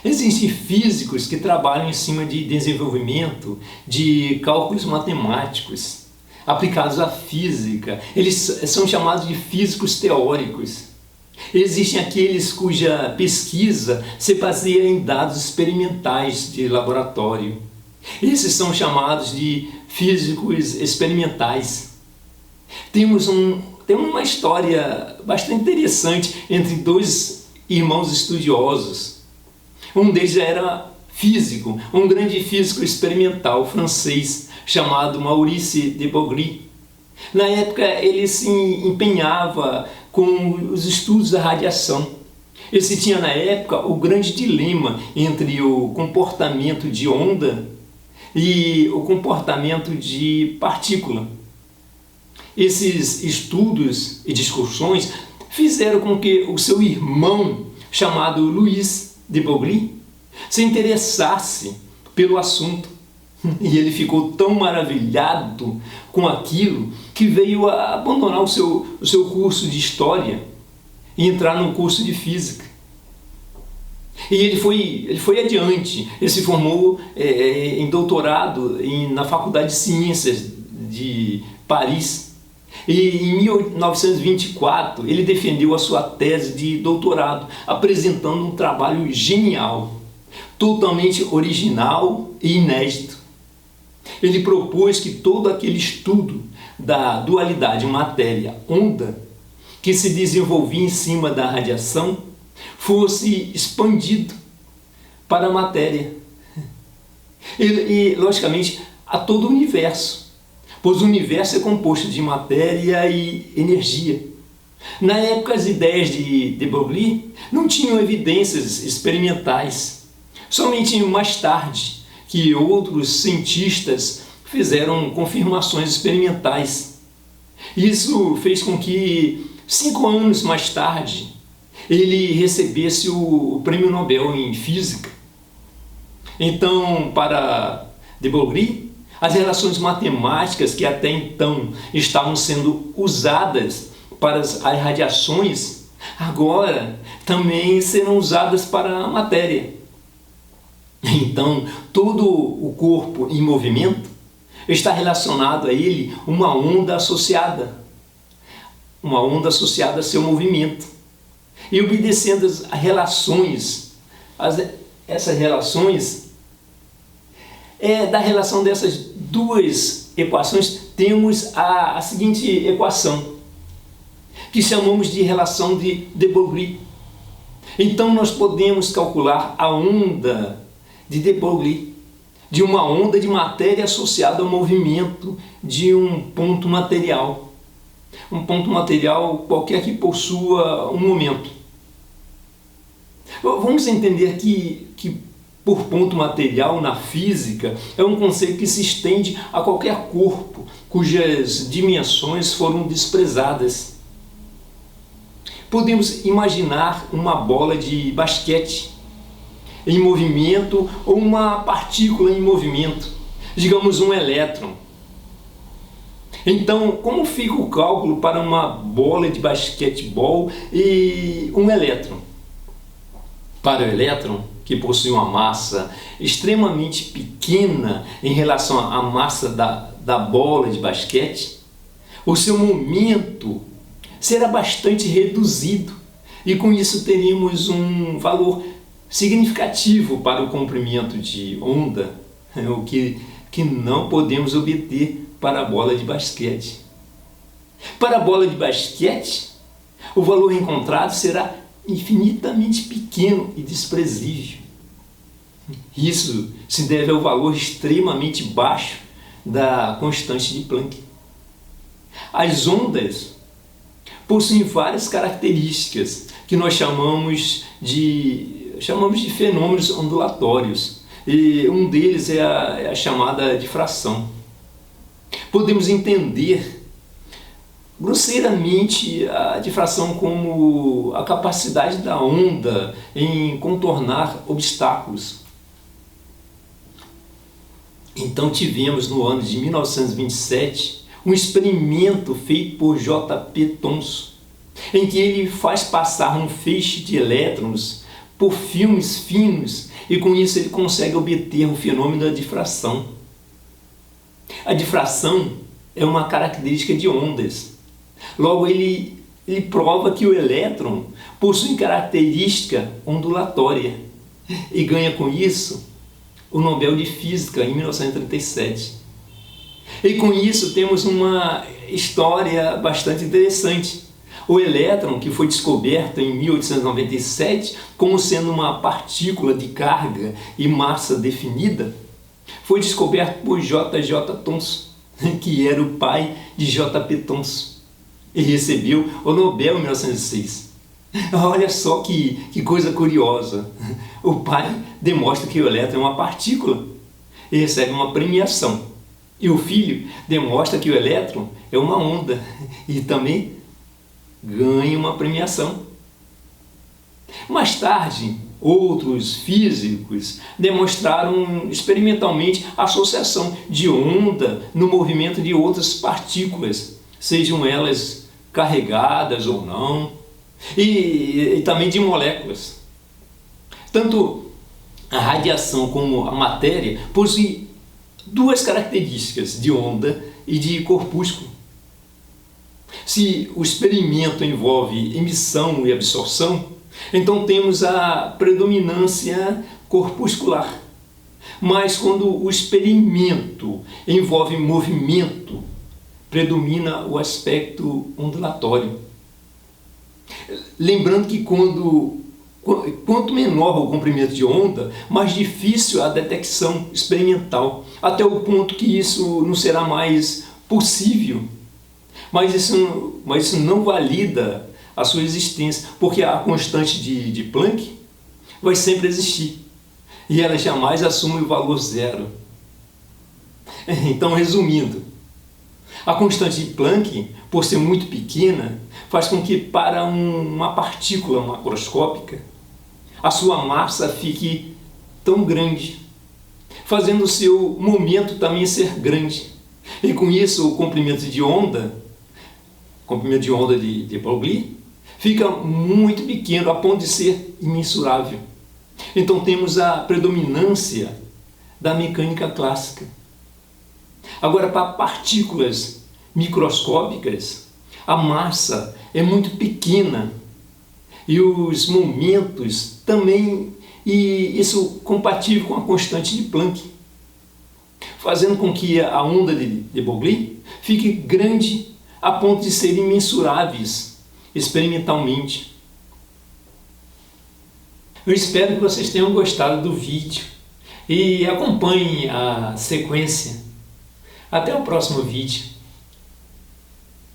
Existem físicos que trabalham em cima de desenvolvimento de cálculos matemáticos aplicados à física. Eles são chamados de físicos teóricos. Existem aqueles cuja pesquisa se baseia em dados experimentais de laboratório. Esses são chamados de físicos experimentais. Temos uma história bastante interessante entre dois irmãos estudiosos. Um deles era físico, um grande físico experimental francês chamado Maurice de Broglie. Na época ele se empenhava com os estudos da radiação. Ele se tinha na época o grande dilema entre o comportamento de onda e o comportamento de partícula. Esses estudos e discussões fizeram com que o seu irmão, chamado Louis de Broglie, se interessasse pelo assunto. E ele ficou tão maravilhado com aquilo que veio a abandonar o seu curso de história e entrar no curso de física. E ele foi adiante, ele se formou em doutorado na Faculdade de Ciências de Paris. E em 1924 ele defendeu a sua tese de doutorado, apresentando um trabalho genial, totalmente original e inédito. Ele propôs que todo aquele estudo da dualidade matéria-onda que se desenvolvia em cima da radiação fosse expandido para a matéria e logicamente, a todo o universo, pois o universo é composto de matéria e energia. Na época, as ideias de Broglie não tinham evidências experimentais. Somente mais tarde que outros cientistas fizeram confirmações experimentais. Isso fez com que, 5 anos mais tarde, ele recebesse o Prêmio Nobel em Física. Então, para de Broglie, as relações matemáticas que até então estavam sendo usadas para as radiações, agora também serão usadas para a matéria. Então, todo o corpo em movimento está relacionado a ele uma onda associada a seu movimento. E obedecendo as relações, essas relações, da relação dessas duas equações, temos a seguinte equação, que chamamos de relação de Broglie. Então, nós podemos calcular a onda de Broglie, de uma onda de matéria associada ao movimento de um ponto material. Um ponto material qualquer que possua um momento. Vamos entender que por ponto material na física é um conceito que se estende a qualquer corpo cujas dimensões foram desprezadas. Podemos imaginar uma bola de basquete em movimento ou uma partícula em movimento, digamos um elétron. Então, como fica o cálculo para uma bola de basquetebol e um elétron? Para o elétron, que possui uma massa extremamente pequena em relação à massa da bola de basquete, o seu momento será bastante reduzido e com isso teríamos um valor significativo para o comprimento de onda, o que não podemos obter para a bola de basquete. Para a bola de basquete, o valor encontrado será infinitamente pequeno e desprezível. Isso se deve ao valor extremamente baixo da constante de Planck. As ondas possuem várias características que nós chamamos de fenômenos ondulatórios, e um deles é a chamada difração. Podemos entender grosseiramente a difração como a capacidade da onda em contornar obstáculos. Então tivemos no ano de 1927 um experimento feito por J.P. Thomson, em que ele faz passar um feixe de elétrons por filmes finos e com isso ele consegue obter o fenômeno da difração. A difração é uma característica de ondas. Logo, ele prova que o elétron possui característica ondulatória e ganha com isso o Nobel de Física em 1937. E com isso temos uma história bastante interessante. O elétron, que foi descoberto em 1897 como sendo uma partícula de carga e massa definida, foi descoberto por J.J. Thomson, que era o pai de J.P. Thomson, e recebeu o Nobel em 1906. Olha só que coisa curiosa. O pai demonstra que o elétron é uma partícula e recebe uma premiação. E o filho demonstra que o elétron é uma onda e também ganha uma premiação. Mais tarde, outros físicos demonstraram experimentalmente a associação de onda no movimento de outras partículas, sejam elas carregadas ou não, e também de moléculas. Tanto a radiação como a matéria possuem duas características, de onda e de corpúsculo. Se o experimento envolve emissão e absorção, então temos a predominância corpuscular. Mas quando o experimento envolve movimento, predomina o aspecto ondulatório. Lembrando que quanto menor o comprimento de onda, mais difícil a detecção experimental, até o ponto que isso não será mais possível. Mas isso não valida a sua existência, porque a constante de Planck vai sempre existir e ela jamais assume o valor zero. Então, resumindo, a constante de Planck, por ser muito pequena, faz com que para uma partícula macroscópica a sua massa fique tão grande, fazendo o seu momento também ser grande. E com isso o comprimento de onda de Broglie, fica muito pequeno, a ponto de ser imensurável. Então temos a predominância da mecânica clássica. Agora, para partículas microscópicas, a massa é muito pequena e os momentos também, e isso compatível com a constante de Planck, fazendo com que a onda de Broglie fique grande a ponto de serem imensuráveis experimentalmente. Eu espero que vocês tenham gostado do vídeo e acompanhem a sequência. Até o próximo vídeo.